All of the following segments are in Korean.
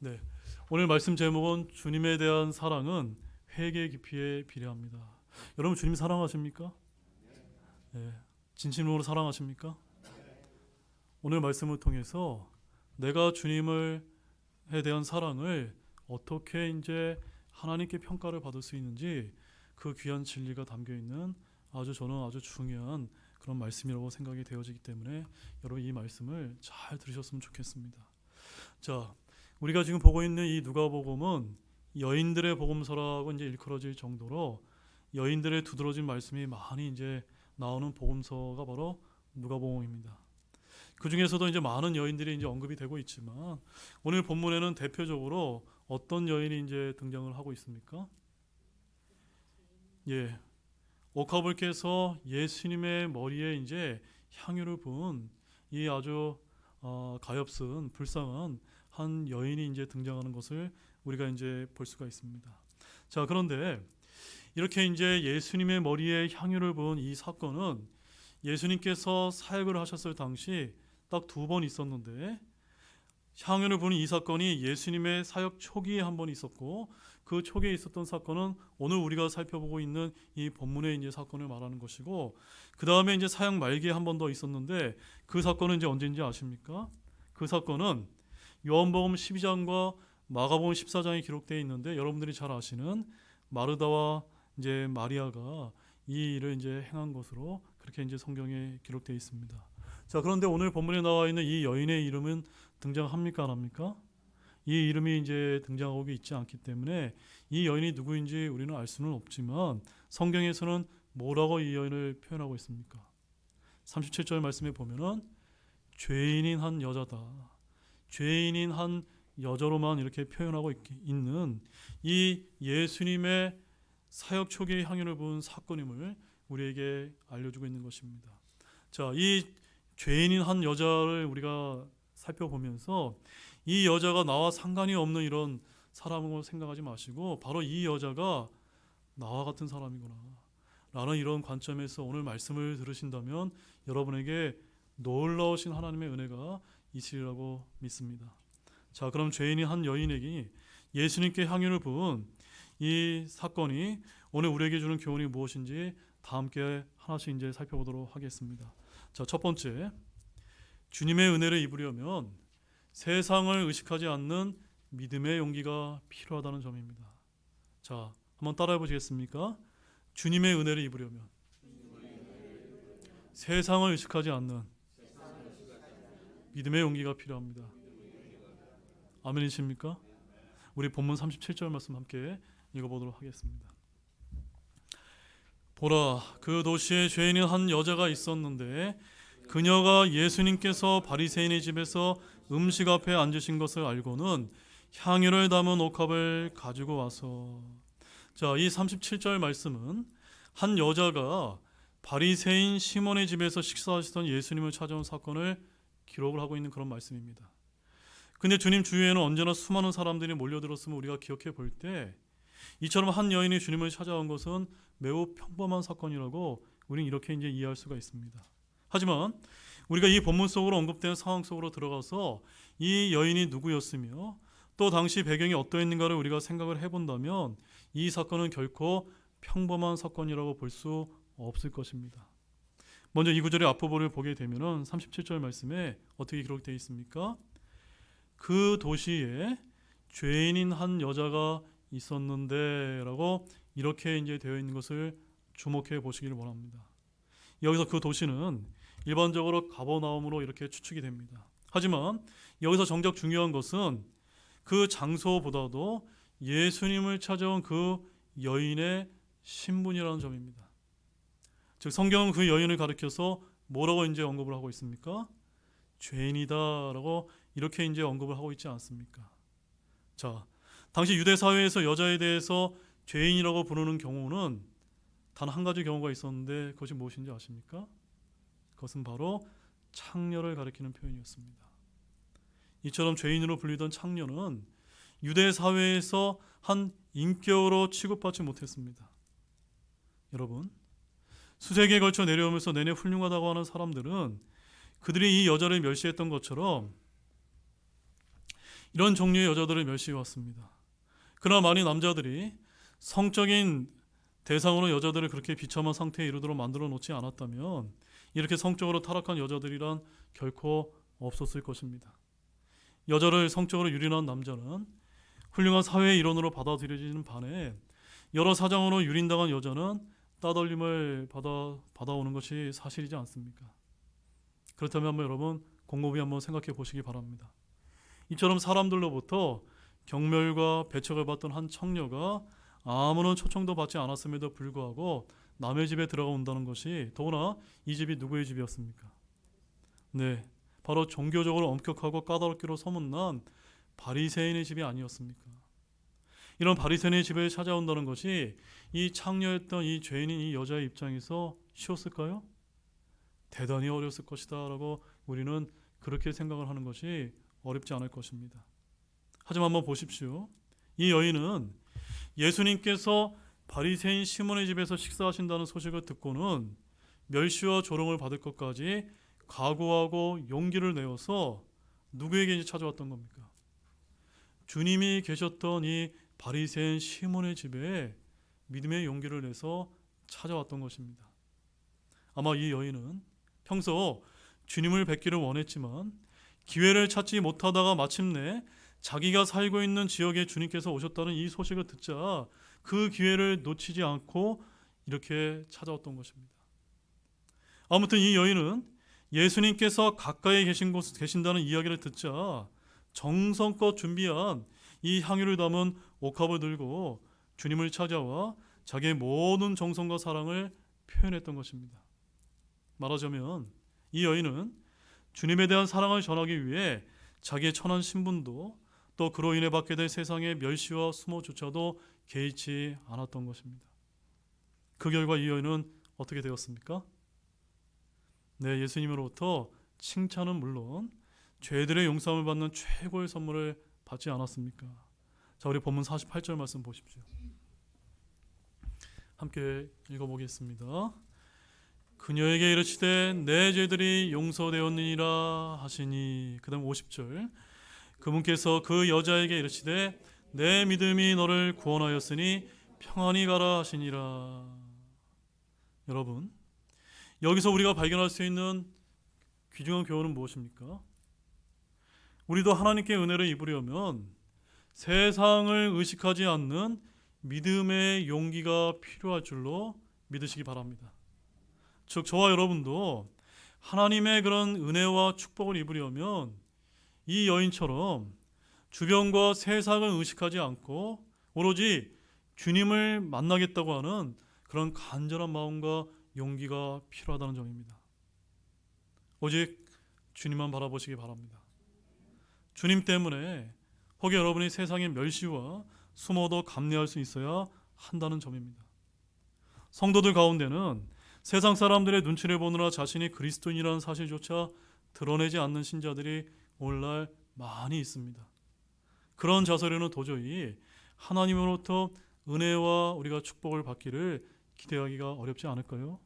네, 오늘 말씀 제목은 주님에 대한 사랑은 회개 깊이에 비례합니다. 여러분 주님 사랑하십니까? 네, 진심으로 사랑하십니까? 오늘 말씀을 통해서 내가 주님을 에 대한 사랑을 어떻게 이제 하나님께 평가를 받을 수 있는지 그 귀한 진리가 담겨 있는 저는 아주 중요한 그런 말씀이라고 생각이 되어지기 때문에 여러분 이 말씀을 잘 들으셨으면 좋겠습니다. 자, 우리가 지금 보고 있는 이 누가복음은 여인들의 복음서라고 이제 일컬어질 정도로 여인들의 두드러진 말씀이 많이 이제 나오는 복음서가 바로 누가복음입니다. 그 중에서도 이제 많은 여인들이 이제 언급이 되고 있지만 오늘 본문에는 대표적으로 어떤 여인이 이제 등장을 하고 있습니까? 예, 오카불께서 예수님의 머리에 이제 향유를 부은 이 아주 가엾은 불쌍한 한 여인이 이제 등장하는 것을 우리가 이제 볼 수가 있습니다. 자, 그런데 이렇게 이제 예수님의 머리에 향유를 부은 이 사건은 예수님께서 사역을 하셨을 당시 딱 2번 있었는데 향유를 부은 이 사건이 예수님의 사역 초기에 한 번 있었고 그 초기에 있었던 사건은 오늘 우리가 살펴보고 있는 이 본문의 이제 사건을 말하는 것이고 그 다음에 이제 사역 말기에 한 번 더 있었는데 그 사건은 이제 언제인지 아십니까? 그 사건은 요한복음 12장과 마가복음 14장에 기록되어 있는데 여러분들이 잘 아시는 마르다와 이제 마리아가 이 일을 이제 행한 것으로 그렇게 이제 성경에 기록되어 있습니다. 자, 그런데 오늘 본문에 나와 있는 이 여인의 이름은 등장합니까 안 합니까? 이 이름이 이제 등장하고 있지 않기 때문에 이 여인이 누구인지 우리는 알 수는 없지만 성경에서는 뭐라고 이 여인을 표현하고 있습니까? 37절 말씀에 보면은 죄인인 한 여자다. 죄인인 한 여자로만 이렇게 표현하고 있는 이 예수님의 사역 초기의 향유를 부은 사건임을 우리에게 알려주고 있는 것입니다. 자, 이 죄인인 한 여자를 우리가 살펴보면서 이 여자가 나와 상관이 없는 이런 사람으로 생각하지 마시고 바로 이 여자가 나와 같은 사람이구나 라는 이런 관점에서 오늘 말씀을 들으신다면 여러분에게 놀라우신 하나님의 은혜가 있으리라고 믿습니다. 자, 그럼 죄인인 한 여인에게 예수님께 향유를 부은 이 사건이 오늘 우리에게 주는 교훈이 무엇인지 다 함께 하나씩 이제 살펴보도록 하겠습니다. 자, 첫 번째, 주님의 은혜를 입으려면 세상을 의식하지 않는 믿음의 용기가 필요하다는 점입니다. 자, 한번 따라해 보시겠습니까? 주님의 은혜를 입으려면 세상을 의식하지 않는 믿음의 용기가 필요합니다. 아멘이십니까? 우리 본문 37절 말씀 함께 읽어보도록 하겠습니다. 보라, 그 도시에 죄인인 한 여자가 있었는데 그녀가 예수님께서 바리새인의 집에서 음식 앞에 앉으신 것을 알고는 향유를 담은 옥합을 가지고 와서 자, 이 37절 말씀은 한 여자가 바리새인 시몬의 집에서 식사하시던 예수님을 찾아온 사건을 기록을 하고 있는 그런 말씀입니다. 근데 주님 주위에는 언제나 수많은 사람들이 몰려들었음을 우리가 기억해 볼 때 이처럼 한 여인이 주님을 찾아온 것은 매우 평범한 사건이라고 우리는 이렇게 이제 이해할 수가 있습니다. 하지만 우리가 이 본문 속으로 언급된 상황 속으로 들어가서 이 여인이 누구였으며 또 당시 배경이 어떠했는가를 우리가 생각을 해본다면 이 사건은 결코 평범한 사건이라고 볼 수 없을 것입니다. 먼저 이 구절의 앞부분을 보게 되면 37절 말씀에 어떻게 기록되어 있습니까? 그 도시에 죄인인 한 여자가 있었는데 라고 이렇게 이제 되어 있는 것을 주목해 보시기를 원합니다. 여기서 그 도시는 일반적으로 가버나움으로 이렇게 추측이 됩니다. 하지만 여기서 정작 중요한 것은 그 장소보다도 예수님을 찾아온 그 여인의 신분이라는 점입니다. 즉 성경은 그 여인을 가리켜서 뭐라고 이제 언급을 하고 있습니까? 죄인이다라고 이렇게 이제 언급을 하고 있지 않습니까? 자, 당시 유대 사회에서 여자에 대해서 죄인이라고 부르는 경우는 단 한 가지 경우가 있었는데 그것이 무엇인지 아십니까? 그것은 바로 창녀를 가리키는 표현이었습니다. 이처럼 죄인으로 불리던 창녀는 유대 사회에서 한 인격으로 취급받지 못했습니다. 여러분, 수세기에 걸쳐 내려오면서 내내 훌륭하다고 하는 사람들은 그들이 이 여자를 멸시했던 것처럼 이런 종류의 여자들을 멸시해 왔습니다. 그러나 많은 남자들이 성적인 대상으로 여자들을 그렇게 비참한 상태에 이르도록 만들어 놓지 않았다면 이렇게 성적으로 타락한 여자들이란 결코 없었을 것입니다. 여자를 성적으로 유린한 남자는 훌륭한 사회의 일원으로 받아들여지는 반해 여러 사정으로 유린당한 여자는 따돌림을 받아오는 것이 사실이지 않습니까? 그렇다면 한번 여러분 곰곰이 한번 생각해 보시기 바랍니다. 이처럼 사람들로부터 경멸과 배척을 받던 한 청녀가 아무런 초청도 받지 않았음에도 불구하고 남의 집에 들어가 온다는 것이, 더구나 이 집이 누구의 집이었습니까? 네, 바로 종교적으로 엄격하고 까다롭기로 소문난 바리새인의 집이 아니었습니까? 이런 바리새인의 집에 찾아온다는 것이 이 창녀였던 이 죄인인 이 여자의 입장에서 쉬웠을까요? 대단히 어려웠을 것이다 라고 우리는 그렇게 생각을 하는 것이 어렵지 않을 것입니다. 하지만 한번 보십시오. 이 여인은 예수님께서 바리새인 시몬의 집에서 식사하신다는 소식을 듣고는 멸시와 조롱을 받을 것까지 각오하고 용기를 내어서 누구에게 이제 찾아왔던 겁니까? 주님이 계셨던 이 바리새인 시몬의 집에 믿음의 용기를 내서 찾아왔던 것입니다. 아마 이 여인은 평소 주님을 뵙기를 원했지만 기회를 찾지 못하다가 마침내 자기가 살고 있는 지역에 주님께서 오셨다는 이 소식을 듣자 그 기회를 놓치지 않고 이렇게 찾아왔던 것입니다. 아무튼 이 여인은 예수님께서 가까이 계신다는 이야기를 듣자 정성껏 준비한 이 향유를 담은 옥합을 들고 주님을 찾아와 자기의 모든 정성과 사랑을 표현했던 것입니다. 말하자면 이 여인은 주님에 대한 사랑을 전하기 위해 자기의 천한 신분도 또 그로 인해 받게 될 세상의 멸시와 수모조차도 개의치 않았던 것입니다. 그 결과 이 여인은 어떻게 되었습니까? 네, 예수님으로부터 칭찬은 물론 죄들의 용서함을 받는 최고의 선물을 받지 않았습니까? 자, 우리 본문 48절 말씀 보십시오. 함께 읽어보겠습니다. 그녀에게 이르시되 내 죄들이 용서되었느니라 하시니, 그 다음 50절, 그분께서 그 여자에게 이르시되 내 믿음이 너를 구원하였으니 평안히 가라 하시니라. 여러분, 여기서 우리가 발견할 수 있는 귀중한 교훈은 무엇입니까? 우리도 하나님께 은혜를 입으려면 세상을 의식하지 않는 믿음의 용기가 필요할 줄로 믿으시기 바랍니다. 즉 저와 여러분도 하나님의 그런 은혜와 축복을 입으려면 이 여인처럼 주변과 세상을 의식하지 않고 오로지 주님을 만나겠다고 하는 그런 간절한 마음과 용기가 필요하다는 점입니다. 오직 주님만 바라보시기 바랍니다. 주님 때문에 혹여 여러분이 세상의 멸시와 수모도 감내할 수 있어야 한다는 점입니다. 성도들 가운데는 세상 사람들의 눈치를 보느라 자신이 그리스도인이라는 사실조차 드러내지 않는 신자들이 오늘날 많이 있습니다. 그런 자설에는 도저히 하나님으로부터 은혜와 우리가 축복을 받기를 기대하기가 어렵지 않을까요?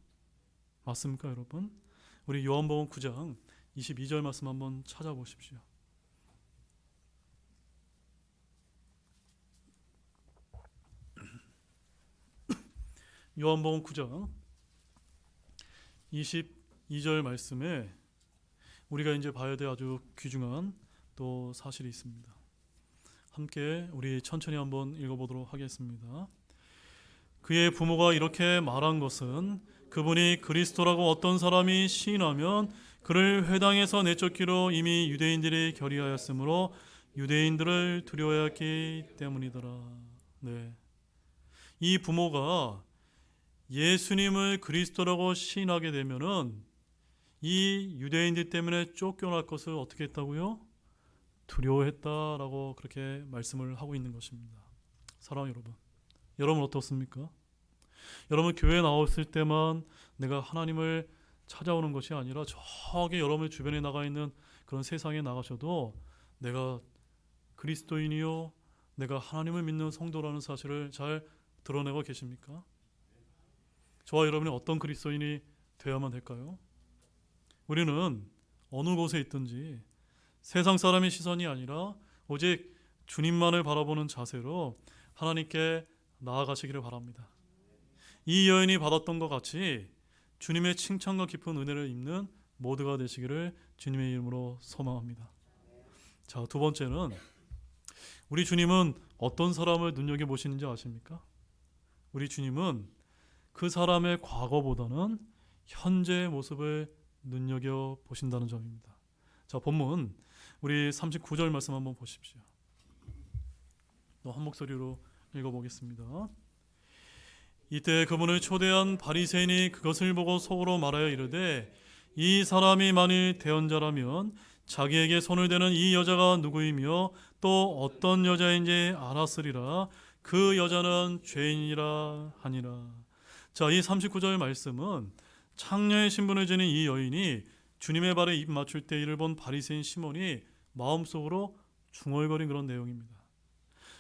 맞습니까, 여러분? 우리 요한복음 9장 22절 말씀 한번 찾아보십시오. 요한복음 9장 22절 말씀에 우리가 이제 봐야 될 아주 귀중한 또 사실이 있습니다. 함께 우리 천천히 한번 읽어보도록 하겠습니다. 그의 부모가 이렇게 말한 것은 그분이 그리스도라고 어떤 사람이 시인하면 그를 회당에서 내쫓기로 이미 유대인들이 결의하였으므로 유대인들을 두려워했기 때문이더라. 네, 이 부모가 예수님을 그리스도라고 시인하게 되면은 이 유대인들 때문에 쫓겨날 것을 어떻게 했다고요? 두려워했다라고 그렇게 말씀을 하고 있는 것입니다. 사랑하는 여러분, 여러분 어떻습니까? 여러분 교회에 나왔을 때만 내가 하나님을 찾아오는 것이 아니라 저기 여러분 주변에 나가 있는 그런 세상에 나가셔도 내가 그리스도인이요, 내가 하나님을 믿는 성도라는 사실을 잘 드러내고 계십니까? 저와 여러분이 어떤 그리스도인이 되어야만 될까요? 우리는 어느 곳에 있든지 세상 사람의 시선이 아니라 오직 주님만을 바라보는 자세로 하나님께 나아가시기를 바랍니다. 이 여인이 받았던 것 같이 주님의 칭찬과 깊은 은혜를 입는 모두가 되시기를 주님의 이름으로 소망합니다. 자, 두 번째는 우리 주님은 어떤 사람을 눈여겨보시는지 아십니까? 우리 주님은 그 사람의 과거보다는 현재의 모습을 눈여겨보신다는 점입니다. 자, 본문 우리 39절 말씀 한번 보십시오. 또 한 목소리로 읽어보겠습니다. 이때 그분을 초대한 바리새인이 그것을 보고 속으로 말하여 이르되 이 사람이 만일 대언자라면 자기에게 손을 대는 이 여자가 누구이며 또 어떤 여자인지 알았으리라. 그 여자는 죄인이라 하니라. 자, 이 39절 말씀은 창녀의 신분을 지닌 이 여인이 주님의 발에 입 맞출 때 이를 본 바리새인 시몬이 마음속으로 중얼거린 그런 내용입니다.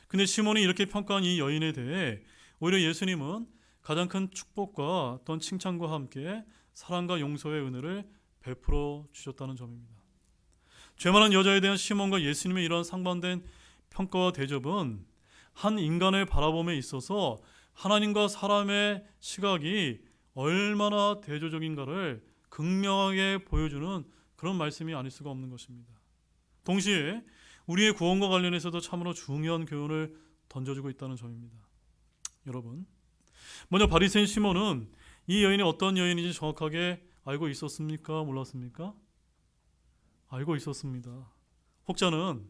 근데 시몬이 이렇게 평가한 이 여인에 대해 오히려 예수님은 가장 큰 축복과 또한 칭찬과 함께 사랑과 용서의 은혜를 베풀어 주셨다는 점입니다. 죄 많은 여자에 대한 시몬과 예수님의 이러한 상반된 평가와 대접은 한 인간을 바라봄에 있어서 하나님과 사람의 시각이 얼마나 대조적인가를 극명하게 보여주는 그런 말씀이 아닐 수가 없는 것입니다. 동시에 우리의 구원과 관련해서도 참으로 중요한 교훈을 던져주고 있다는 점입니다. 여러분, 먼저 바리새인 시몬은 이 여인이 어떤 여인인지 정확하게 알고 있었습니까? 몰랐습니까? 알고 있었습니다. 혹자는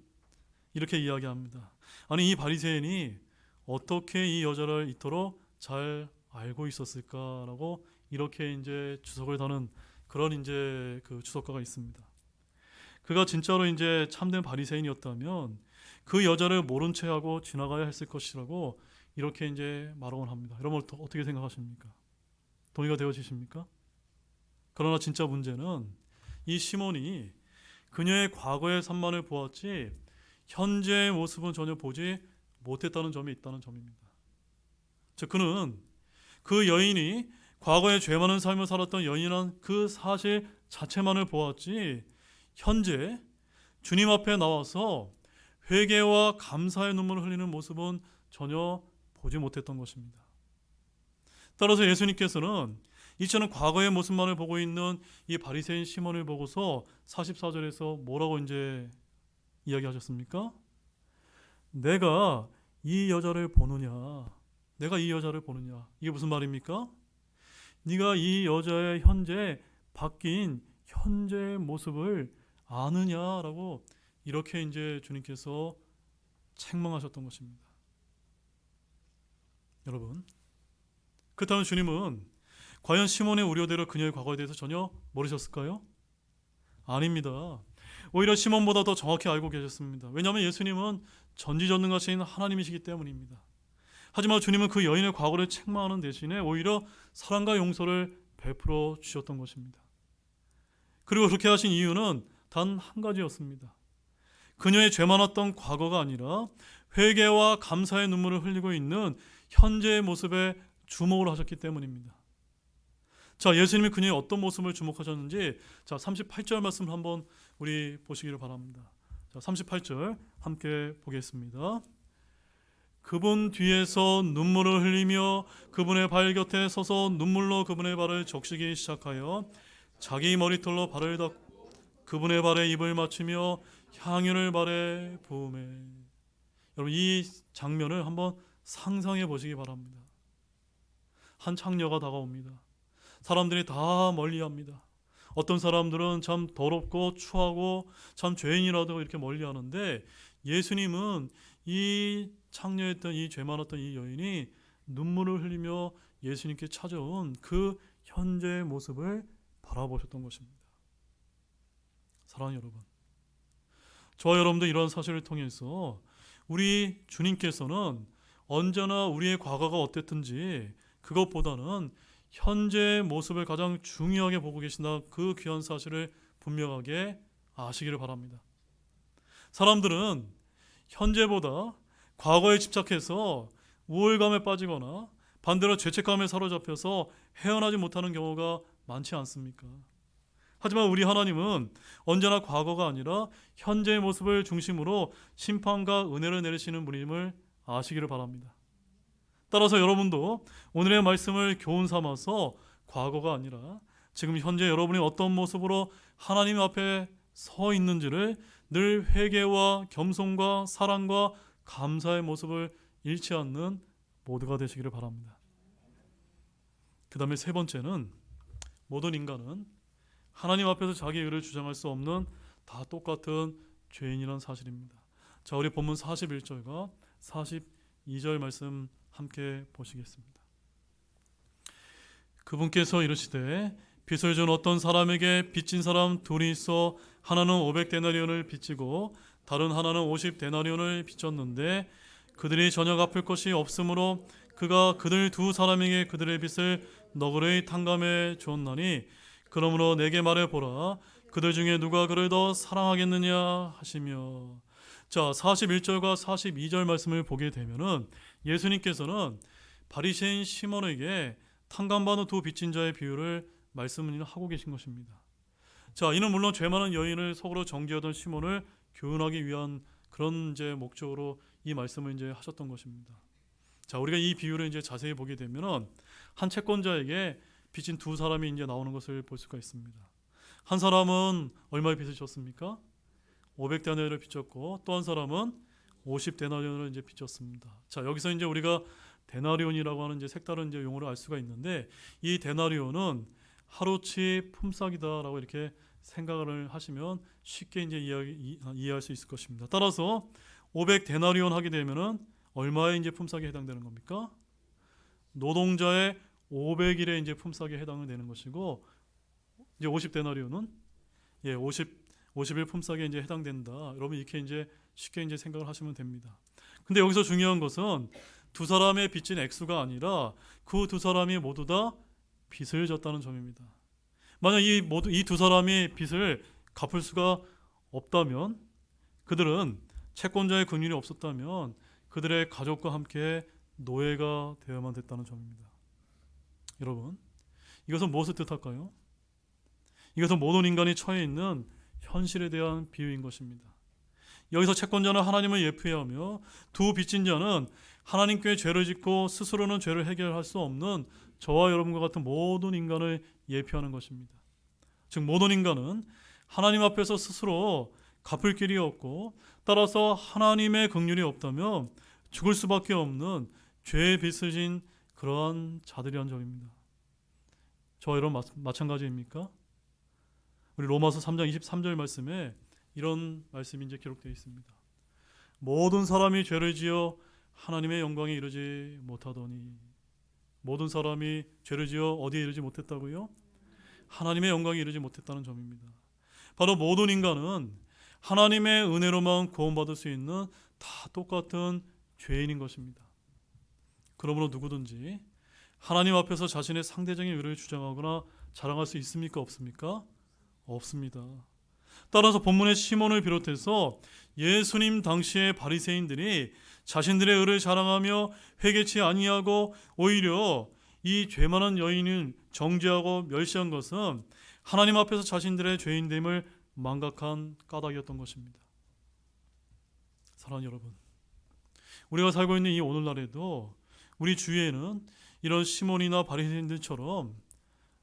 이렇게 이야기합니다. 아니, 이 바리새인이 어떻게 이 여자를 이토록 잘 알고 있었을까라고 이렇게 이제 주석을 다는 그런 이제 그 주석가가 있습니다. 그가 진짜로 이제 참된 바리새인이었다면 그 여자를 모른 채하고 지나가야 했을 것이라고 이렇게 이제 말하곤 합니다. 여러분 어떻게 생각하십니까? 동의가 되어지십니까? 그러나 진짜 문제는 이 시몬이 그녀의 과거의 산만을 보았지 현재의 모습은 전혀 보지 못했다는 점이 있다는 점입니다. 즉 그는 그 여인이 과거에 죄 많은 삶을 살았던 여인이란 그 사실 자체만을 보았지 현재 주님 앞에 나와서 회개와 감사의 눈물을 흘리는 모습은 전혀 보지 못했던 것입니다. 따라서 예수님께서는 이처럼 과거의 모습만을 보고 있는 이 바리새인 시몬을 보고서 44절에서 뭐라고 이제 이야기하셨습니까? 내가 이 여자를 보느냐? 내가 이 여자를 보느냐? 이게 무슨 말입니까? 네가 이 여자의 현재 바뀐 현재의 모습을 아느냐라고 이렇게 이제 주님께서 책망하셨던 것입니다. 여러분, 그렇다면 주님은 과연 시몬의 우려대로 그녀의 과거에 대해서 전혀 모르셨을까요? 아닙니다. 오히려 시몬보다 더 정확히 알고 계셨습니다. 왜냐하면 예수님은 전지전능하신 하나님이시기 때문입니다. 하지만 주님은 그 여인의 과거를 책망하는 대신에 오히려 사랑과 용서를 베풀어 주셨던 것입니다. 그리고 그렇게 하신 이유는 단 한 가지였습니다. 그녀의 죄 많았던 과거가 아니라 회개와 감사의 눈물을 흘리고 있는 현재의 모습에 주목을 하셨기 때문입니다. 자, 예수님이 그녀의 어떤 모습을 주목하셨는지 자 38절 말씀을 한번 우리 보시기를 바랍니다. 자 38절 함께 보겠습니다. 그분 뒤에서 눈물을 흘리며 그분의 발 곁에 서서 눈물로 그분의 발을 적시기 시작하여 자기 머리털로 발을 닦고 그분의 발에 입을 맞추며 향유를 발에 부으매. 여러분 이 장면을 한번 상상해 보시기 바랍니다. 한 창녀가 다가옵니다. 사람들이 다 멀리합니다. 어떤 사람들은 참 더럽고 추하고 참 죄인이라도 이렇게 멀리하는데 예수님은 이 창녀였던 이 죄 많았던 이 여인이 눈물을 흘리며 예수님께 찾아온 그 현재의 모습을 바라보셨던 것입니다. 사랑하는 여러분, 저와 여러분도 이런 사실을 통해서 우리 주님께서는 언제나 우리의 과거가 어땠든지 그것보다는 현재의 모습을 가장 중요하게 보고 계신다, 그 귀한 사실을 분명하게 아시기를 바랍니다. 사람들은 현재보다 과거에 집착해서 우울감에 빠지거나 반대로 죄책감에 사로잡혀서 헤어나지 못하는 경우가 많지 않습니까? 하지만 우리 하나님은 언제나 과거가 아니라 현재의 모습을 중심으로 심판과 은혜를 내리시는 분임을 아시기를 바랍니다. 따라서 여러분도 오늘의 말씀을 교훈 삼아서 과거가 아니라 지금 현재 여러분이 어떤 모습으로 하나님 앞에 서 있는지를 늘 회개와 겸손과 사랑과 감사의 모습을 잃지 않는 모두가 되시기를 바랍니다. 그 다음에 세 번째는 모든 인간은 하나님 앞에서 자기 의를 주장할 수 없는 다 똑같은 죄인이라는 사실입니다. 자, 우리 본문 41절과 42절 말씀 함께 보시겠습니다. 그분께서 이르시되 빚을 준 어떤 사람에게 빚진 사람 둘이 있어 하나는 500데나리온을 빚지고 다른 하나는 50데나리온을 빚졌는데 그들이 전혀 갚을 것이 없으므로 그가 그들 두 사람에게 그들의 빚을 너그러이 탕감해 주었나니 그러므로 내게 말해보라 그들 중에 누가 그를 더 사랑하겠느냐 하시며. 자, 41절과 42절 말씀을 보게 되면은 예수님께서는 바리새인 시몬에게 탕감받은 두 빚진 자의 비유를 말씀을 하고 계신 것입니다. 자, 이는 물론 죄 많은 여인을 속으로 정죄하던 시몬을 교훈하기 위한 그런 이제 목적으로 이 말씀을 이제 하셨던 것입니다. 자, 우리가 이 비유를 이제 자세히 보게 되면은 한 채권자에게 빚진 두 사람이 이제 나오는 것을 볼 수가 있습니다. 한 사람은 얼마의 빚을 졌습니까? 500데나리온을 빚졌고 또 한 사람은 50데나리온을 이제 빚졌습니다. 자, 여기서 이제 우리가 데나리온이라고 하는 이제 색다른 이제 용어를 알 수가 있는데 이 데나리온은 하루치 품삯이다라고 이렇게 생각을 하시면 쉽게 이제 이해할 수 있을 것입니다. 따라서 500데나리온 하게 되면은 얼마의 이제 품삯에 해당되는 겁니까? 노동자의 500일의 이제 품삯에 해당을 되는 것이고 이제 50데나리온은 50일 품삯에 이제 해당된다. 여러분 이렇게 이제 쉽게 이제 생각을 하시면 됩니다. 근데 여기서 중요한 것은 두 사람의 빚진 액수가 아니라 그 두 사람이 모두 다 빚을 졌다는 점입니다. 만약 이 두 사람이 빚을 갚을 수가 없다면 그들은 채권자의 긍휼이 없었다면 그들의 가족과 함께 노예가 되어야만 됐다는 점입니다. 여러분, 이것은 무엇을 뜻할까요? 이것은 모든 인간이 처해 있는 현실에 대한 비유인 것입니다. 여기서 채권자는 하나님을 예표하며 두 빚진 자는 하나님께 죄를 짓고 스스로는 죄를 해결할 수 없는 저와 여러분과 같은 모든 인간을 예표하는 것입니다. 즉 모든 인간은 하나님 앞에서 스스로 갚을 길이 없고 따라서 하나님의 긍휼이 없다면 죽을 수밖에 없는 죄의 빚을 진 그러한 자들이란 점입니다. 저와 여러분 마찬가지입니까? 우리 로마서 3장 23절 말씀에 이런 말씀이 이제 기록되어 있습니다. 모든 사람이 죄를 지어 하나님의 영광에 이르지 못하더니. 모든 사람이 죄를 지어 어디에 이르지 못했다고요? 하나님의 영광에 이르지 못했다는 점입니다. 바로 모든 인간은 하나님의 은혜로만 구원받을 수 있는 다 똑같은 죄인인 것입니다. 그러므로 누구든지 하나님 앞에서 자신의 상대적인 의를 주장하거나 자랑할 수 있습니까? 없습니까? 없습니다. 따라서 본문의 시몬을 비롯해서 예수님 당시의 바리새인들이 자신들의 의를 자랑하며 회개치 아니하고 오히려 이 죄 많은 여인을 정죄하고 멸시한 것은 하나님 앞에서 자신들의 죄인됨을 망각한 까닭이었던 것입니다. 사랑하는 여러분, 우리가 살고 있는 이 오늘날에도 우리 주위에는 이런 시몬이나 바리새인들처럼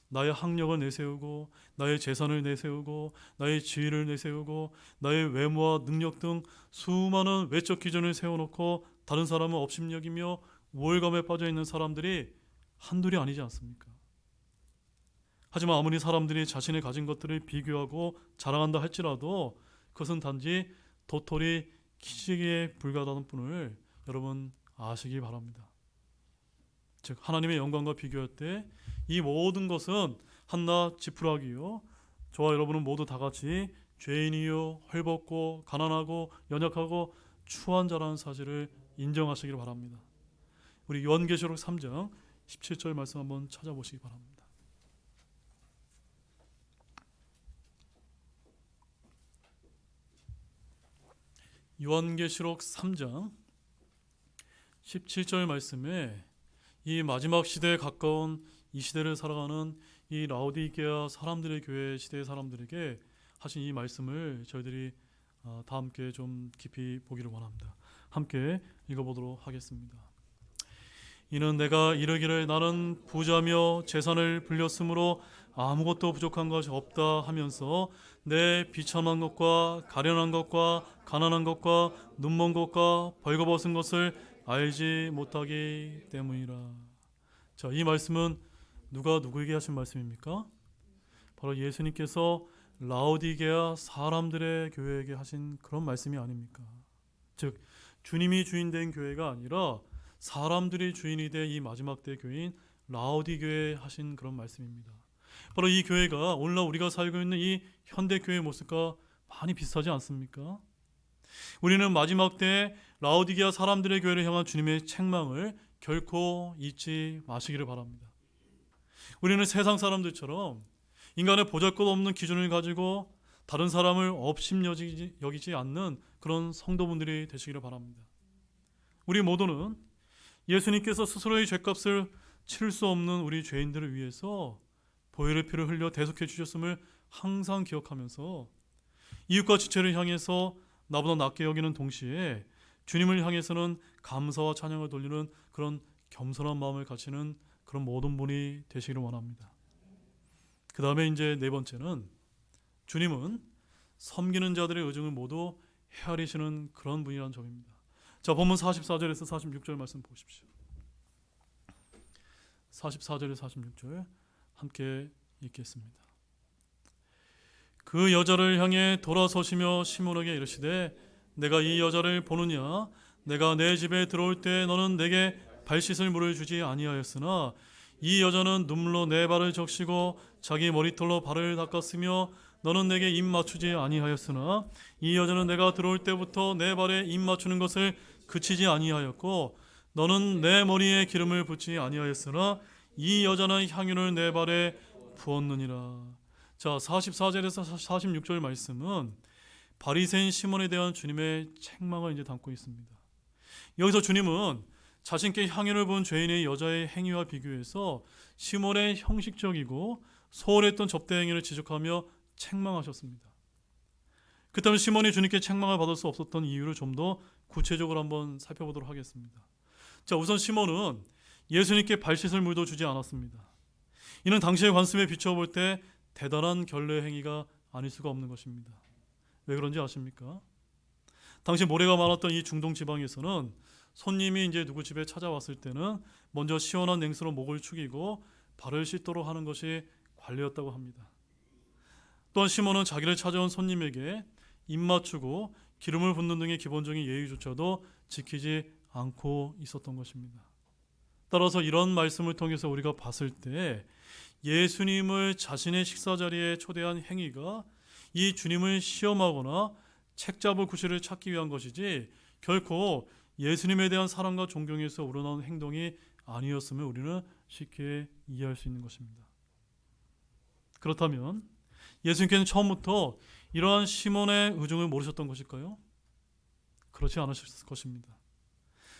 나의 학력을 내세우고 나의 재산을 내세우고 나의 지위를 내세우고 나의 외모와 능력 등 수많은 외적 기준을 세워놓고 다른 사람은 업신여기며 우월감에 빠져있는 사람들이 한둘이 아니지 않습니까? 하지만 아무리 사람들이 자신의 가진 것들을 비교하고 자랑한다 할지라도 그것은 단지 도토리 키재기에 불과하다는 뿐을 여러분 아시기 바랍니다. 즉 하나님의 영광과 비교할 때 이 모든 것은 한낱 지푸라기요 저와 여러분은 모두 다 같이 죄인이요 헐벗고 가난하고 연약하고 추한 자라는 사실을 인정하시기를 바랍니다. 우리 요한계시록 3장 17절 말씀 한번 찾아보시기 바랍니다. 요한계시록 3장 17절 말씀에 이 마지막 시대에 가까운 이 시대를 살아가는 이 라오디게아 사람들의 교회 시대의 사람들에게 하신 이 말씀을 저희들이 다 함께 좀 깊이 보기를 원합니다. 함께 읽어보도록 하겠습니다. 이는 내가 이르기를 나는 부자며 재산을 불렸으므로 아무것도 부족한 것이 없다 하면서 내 비참한 것과 가련한 것과 가난한 것과 눈먼 것과 벌거벗은 것을 알지 못하기 때문이라. 자, 이 말씀은 누가 누구에게 하신 말씀입니까? 바로 예수님께서 라오디게아 사람들의 교회에게 하신 그런 말씀이 아닙니까? 즉 주님이 주인 된 교회가 아니라 사람들이 주인이 된 이 마지막 때 교회인 라오디 교회에 하신 그런 말씀입니다. 바로 이 교회가 오늘날 우리가 살고 있는 이 현대 교회의 모습과 많이 비슷하지 않습니까? 우리는 마지막 때 라오디게아 사람들의 교회를 향한 주님의 책망을 결코 잊지 마시기를 바랍니다. 우리는 세상 사람들처럼 인간의 보잘것없는 기준을 가지고 다른 사람을 업신여기지 않는 그런 성도분들이 되시기를 바랍니다. 우리 모두는 예수님께서 스스로의 죄값을 치를 수 없는 우리 죄인들을 위해서 보혈의 피를 흘려 대속해 주셨음을 항상 기억하면서 이웃과 지체를 향해서 나보다 낮게 여기는 동시에 주님을 향해서는 감사와 찬양을 돌리는 그런 겸손한 마음을 가지는 그런 모든 분이 되시기를 원합니다. 그 다음에 이제 네 번째는 주님은 섬기는 자들의 의중을 모두 헤아리시는 그런 분이라는 점입니다. 자, 본문 44절에서 46절 말씀 보십시오. 44절에서 46절 함께 읽겠습니다. 그 여자를 향해 돌아서시며 시몬에게 이르시되 내가 이 여자를 보느냐? 내가 내 집에 들어올 때 너는 내게 발 씻을 물을 주지 아니하였으나 이 여자는 눈물로 내 발을 적시고 자기 머리털로 발을 닦았으며 너는 내게 입 맞추지 아니하였으나 이 여자는 내가 들어올 때부터 내 발에 입 맞추는 것을 그치지 아니하였고 너는 내 머리에 기름을 붓지 아니하였으나 이 여자는 향유를 내 발에 부었느니라. 자, 44절에서 46절 말씀은 바리새인 시몬에 대한 주님의 책망을 이제 담고 있습니다. 여기서 주님은 자신께 향유를 부은 죄인의 여자의 행위와 비교해서 시몬의 형식적이고 소홀했던 접대 행위를 지적하며 책망하셨습니다. 그렇다면 시몬이 주님께 책망을 받을 수 없었던 이유를 좀 더 구체적으로 한번 살펴보도록 하겠습니다. 자, 우선 시몬은 예수님께 발 씻을 물도 주지 않았습니다. 이는 당시의 관습에 비춰볼 때 대단한 결례 행위가 아닐 수가 없는 것입니다. 왜 그런지 아십니까? 당시 모래가 많았던 이 중동 지방에서는 손님이 이제 누구 집에 찾아왔을 때는 먼저 시원한 냉수로 목을 축이고 발을 씻도록 하는 것이 관례였다고 합니다. 또한 시몬은 자기를 찾아온 손님에게 입 맞추고 기름을 붓는 등의 기본적인 예의조차도 지키지 않고 있었던 것입니다. 따라서 이런 말씀을 통해서 우리가 봤을 때 예수님을 자신의 식사 자리에 초대한 행위가 이 주님을 시험하거나 책잡을 구실을 찾기 위한 것이지 결코 예수님에 대한 사랑과 존경에서 우러나온 행동이 아니었음을 우리는 쉽게 이해할 수 있는 것입니다. 그렇다면 예수님께서는 처음부터 이러한 시몬의 의중을 모르셨던 것일까요? 그렇지 않으셨을 것입니다.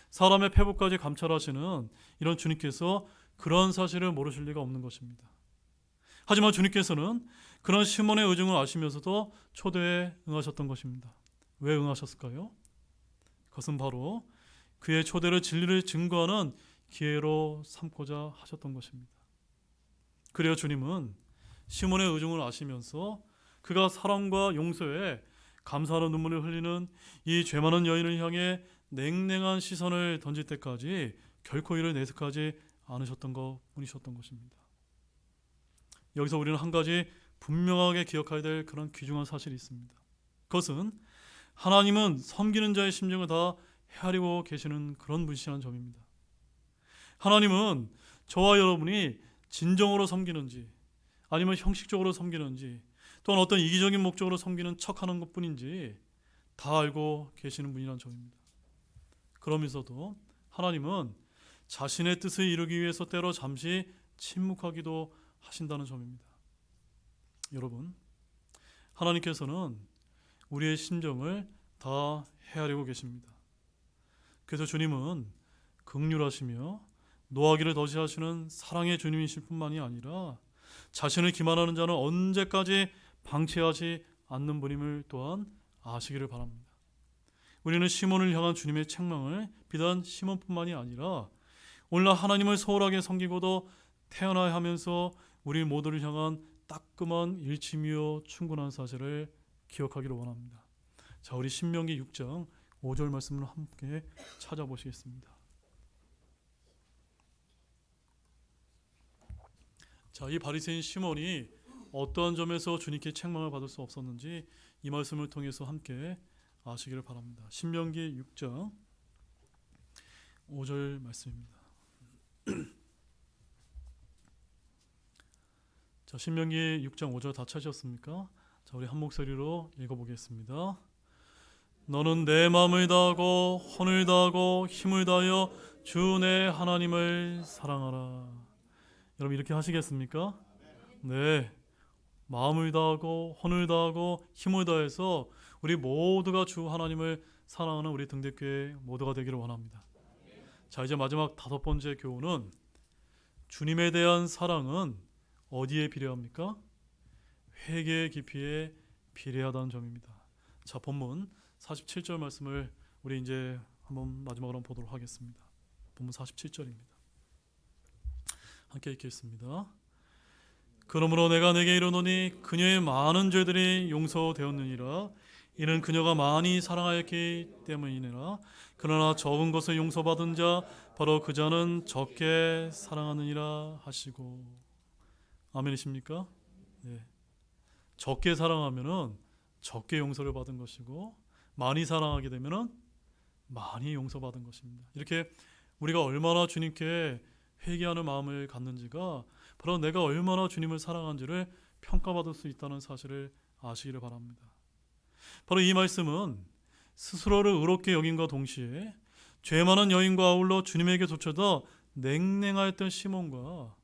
사람의 패부까지 감찰하시는 이런 주님께서 그런 사실을 모르실 리가 없는 것입니다. 하지만 주님께서는 그런 시몬의 의중을 아시면서도 초대에 응하셨던 것입니다. 왜 응하셨을까요? 그것은 바로 그의 초대를 진리를 증거하는 기회로 삼고자 하셨던 것입니다. 그래야 주님은 시몬의 의중을 아시면서 그가 사랑과 용서에 감사하는 눈물을 흘리는 이 죄 많은 여인을 향해 냉랭한 시선을 던질 때까지 결코 이를 내색하지 않으셨던 것뿐이셨던 것입니다. 여기서 우리는 한 가지 분명하게 기억해야 될 그런 귀중한 사실이 있습니다. 그것은 하나님은 섬기는 자의 심정을 다 헤아리고 계시는 그런 분이시라는 점입니다. 하나님은 저와 여러분이 진정으로 섬기는지 아니면 형식적으로 섬기는지 또는 어떤 이기적인 목적으로 섬기는 척하는 것뿐인지 다 알고 계시는 분이라는 점입니다. 그러면서도 하나님은 자신의 뜻을 이루기 위해서 때로 잠시 침묵하기도 하신다는 점입니다. 여러분, 하나님께서는 우리의 심정을 다 헤아리고 계십니다. 그래서 주님은 긍휼하시며 노하기를 더시하시는 사랑의 주님이실 뿐만이 아니라 자신을 기만하는 자는 언제까지 방치하지 않는 분임을 또한 아시기를 바랍니다. 우리는 시몬을 향한 주님의 책망을 비단 시몬뿐만이 아니라 오늘날 하나님을 소홀하게 섬기고도 태어나야 하면서 우리 모두를 향한 따끔한 일침이요 충분한 사실을 기억하기를 원합니다. 자, 우리 신명기 6장 5절 말씀을 함께 찾아보시겠습니다. 자, 이 바리새인 시몬이 어떠한 점에서 주님께 책망을 받을 수 없었는지 이 말씀을 통해서 함께 아시기를 바랍니다. 신명기 6장 5절 말씀입니다. 자, 신명기 6장 5절 다 찾으셨습니까? 자, 우리 한 목소리로 읽어보겠습니다. 너는 내 마음을 다하고 혼을 다하고 힘을 다하여 주 내 하나님을 사랑하라. 여러분 이렇게 하시겠습니까? 네, 마음을 다하고 혼을 다하고 힘을 다해서 우리 모두가 주 하나님을 사랑하는 우리 등대교회 모두가 되기를 원합니다. 자, 이제 마지막 5번째 교훈은 주님에 대한 사랑은 어디에 비례합니까? 회개의 깊이에 비례하다는 점입니다. 자, 본문 47절 말씀을 우리 이제 한번 마지막으로 보도록 하겠습니다. 본문 47절입니다. 함께 읽겠습니다. 그러므로 내가 내게 이르노니 그녀의 많은 죄들이 용서되었느니라. 이는 그녀가 많이 사랑하였기 때문이니라. 그러나 적은 것을 용서받은 자 바로 그 자는 적게 사랑하느니라 하시고. 아멘이십니까? 네. 적게 사랑하면은 적게 용서를 받은 것이고 많이 사랑하게 되면은 많이 용서받은 것입니다. 이렇게 우리가 얼마나 주님께 회개하는 마음을 갖는지가 바로 내가 얼마나 주님을 사랑한지를 평가받을 수 있다는 사실을 아시기를 바랍니다. 바로 이 말씀은 스스로를 의롭게 여김과 동시에 죄 많은 여인과 아울러 주님에게조차도 냉랭하였던 시몬과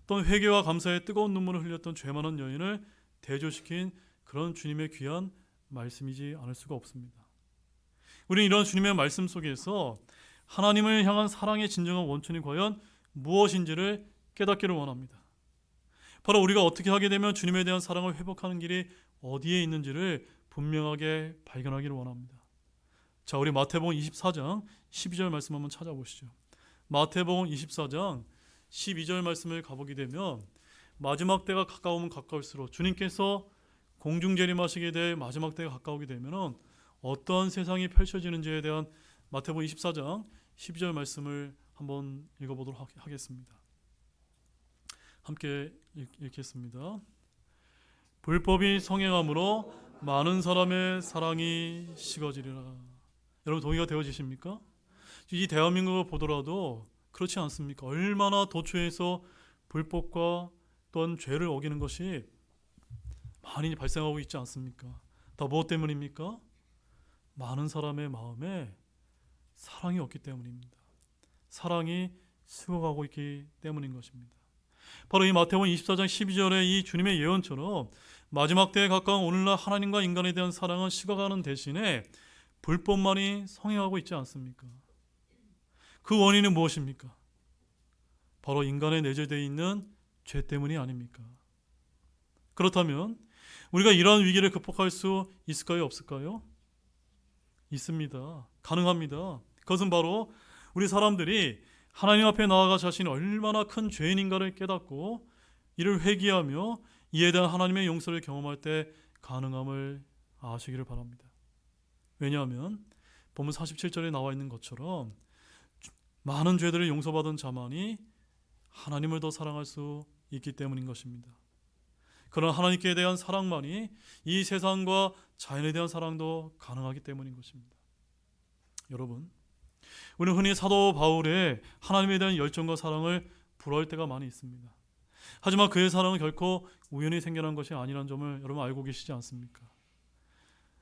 또 회개와 감사에 뜨거운 눈물을 흘렸던 죄 많은 여인을 대조시킨 그런 주님의 귀한 말씀이지 않을 수가 없습니다. 우리는 이런 주님의 말씀 속에서 하나님을 향한 사랑의 진정한 원천이 과연 무엇인지를 깨닫기를 원합니다. 바로 우리가 어떻게 하게 되면 주님에 대한 사랑을 회복하는 길이 어디에 있는지를 분명하게 발견하기를 원합니다. 자, 우리 마태복음 24장 12절 말씀 한번 찾아보시죠. 마태복음 24장 12절 말씀을 가보게 되면 마지막 때가 가까우면 가까울수록 주님께서 공중재림하시게 될 마지막 때가 가까우게 되면 어떠한 세상이 펼쳐지는지에 대한 마태복음 24장 12절 말씀을 한번 읽어보도록 하겠습니다. 함께 읽겠습니다. 불법이 성행함으로 많은 사람의 사랑이 식어지리라. 여러분 동의가 되어지십니까? 이 대한민국을 보더라도 그렇지 않습니까? 얼마나 도처에서 불법과 또한 죄를 어기는 것이 많이 발생하고 있지 않습니까? 더 무엇 때문입니까? 많은 사람의 마음에 사랑이 없기 때문입니다. 사랑이 식어가고 있기 때문인 것입니다. 바로 이 마태복음 24장 12절의 이 주님의 예언처럼 마지막 때에 가까운 오늘날 하나님과 인간에 대한 사랑은 식어가는 대신에 불법만이 성행하고 있지 않습니까? 그 원인은 무엇입니까? 바로 인간에 내재되어 있는 죄 때문이 아닙니까? 그렇다면 우리가 이러한 위기를 극복할 수 있을까요? 없을까요? 있습니다. 가능합니다. 그것은 바로 우리 사람들이 하나님 앞에 나아가 자신이 얼마나 큰 죄인인가를 깨닫고 이를 회개하며 이에 대한 하나님의 용서를 경험할 때 가능함을 아시기를 바랍니다. 왜냐하면 본문 47절에 나와 있는 것처럼 많은 죄들을 용서받은 자만이 하나님을 더 사랑할 수 있기 때문인 것입니다. 그러나 하나님께 대한 사랑만이 이 세상과 자연에 대한 사랑도 가능하기 때문인 것입니다. 여러분, 우리는 흔히 사도 바울의 하나님에 대한 열정과 사랑을 부러워할 때가 많이 있습니다. 하지만 그의 사랑은 결코 우연히 생겨난 것이 아니라는 점을 여러분 알고 계시지 않습니까?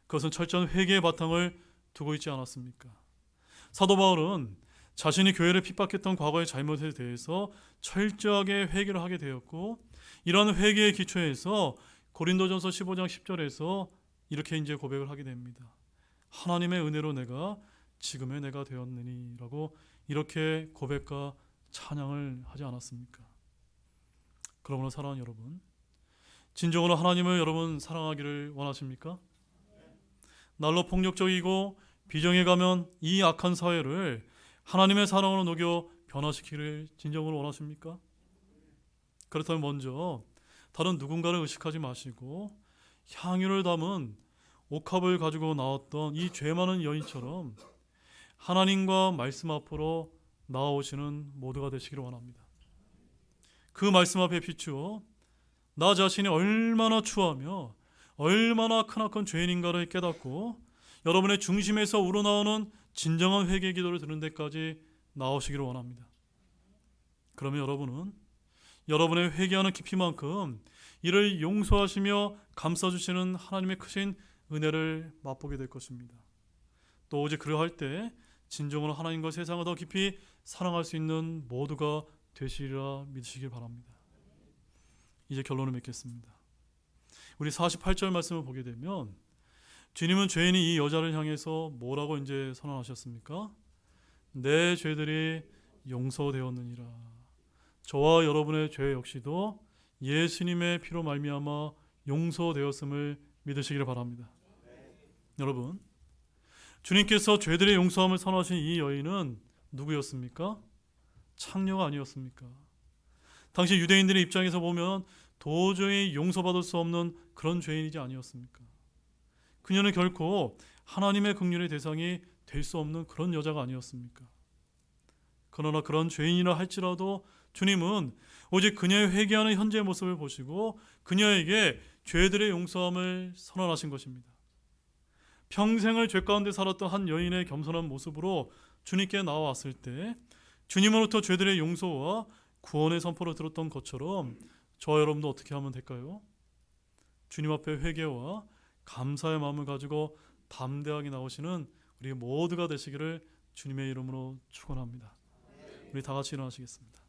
그것은 철저한 회개의 바탕을 두고 있지 않았습니까? 사도 바울은 자신이 교회를 핍박했던 과거의 잘못에 대해서 철저하게 회개를 하게 되었고 이러한 회개의 기초에서 고린도전서 15장 10절에서 이렇게 이제 고백을 하게 됩니다. 하나님의 은혜로 내가 지금의 내가 되었느니 라고 이렇게 고백과 찬양을 하지 않았습니까? 그러므로 사랑하는 여러분, 진정으로 하나님을 여러분 사랑하기를 원하십니까? 날로 폭력적이고 비정해 가면 이 악한 사회를 하나님의 사랑으로 녹여 변화시키기를 진정으로 원하십니까? 그렇다면 먼저 다른 누군가를 의식하지 마시고 향유를 담은 옥합을 가지고 나왔던 이 죄 많은 여인처럼 하나님과 말씀 앞으로 나아오시는 모두가 되시기를 원합니다. 그 말씀 앞에 비추어 나 자신이 얼마나 추하며 얼마나 크나큰 죄인인가를 깨닫고 여러분의 중심에서 우러나오는 진정한 회개 기도를 드는 데까지 나오시기를 원합니다. 그러면 여러분은 여러분의 회개하는 깊이만큼 이를 용서하시며 감싸주시는 하나님의 크신 은혜를 맛보게 될 것입니다. 또 오직 그러할 때 진정으로 하나님과 세상을 더 깊이 사랑할 수 있는 모두가 되시리라 믿으시길 바랍니다. 이제 결론을 맺겠습니다. 우리 48절 말씀을 보게 되면 주님은 죄인이 이 여자를 향해서 뭐라고 이제 선언하셨습니까? 내 죄들이 용서되었느니라. 저와 여러분의 죄 역시도 예수님의 피로 말미암아 용서되었음을 믿으시기를 바랍니다. 여러분, 주님께서 죄들의 용서함을 선언하신 이 여인은 누구였습니까? 창녀가 아니었습니까? 당시 유대인들의 입장에서 보면 도저히 용서받을 수 없는 그런 죄인이지 아니었습니까? 그녀는 결코 하나님의 긍휼의 대상이 될 수 없는 그런 여자가 아니었습니까? 그러나 그런 죄인이라 할지라도 주님은 오직 그녀의 회개하는 현재의 모습을 보시고 그녀에게 죄들의 용서함을 선언하신 것입니다. 평생을 죄 가운데 살았던 한 여인의 겸손한 모습으로 주님께 나와왔을 때 주님으로부터 죄들의 용서와 구원의 선포를 들었던 것처럼 저와 여러분도 어떻게 하면 될까요? 주님 앞에 회개와 감사의 마음을 가지고 담대하게 나오시는 우리 모두가 되시기를 주님의 이름으로 축원합니다. 우리 다 같이 일어나시겠습니다.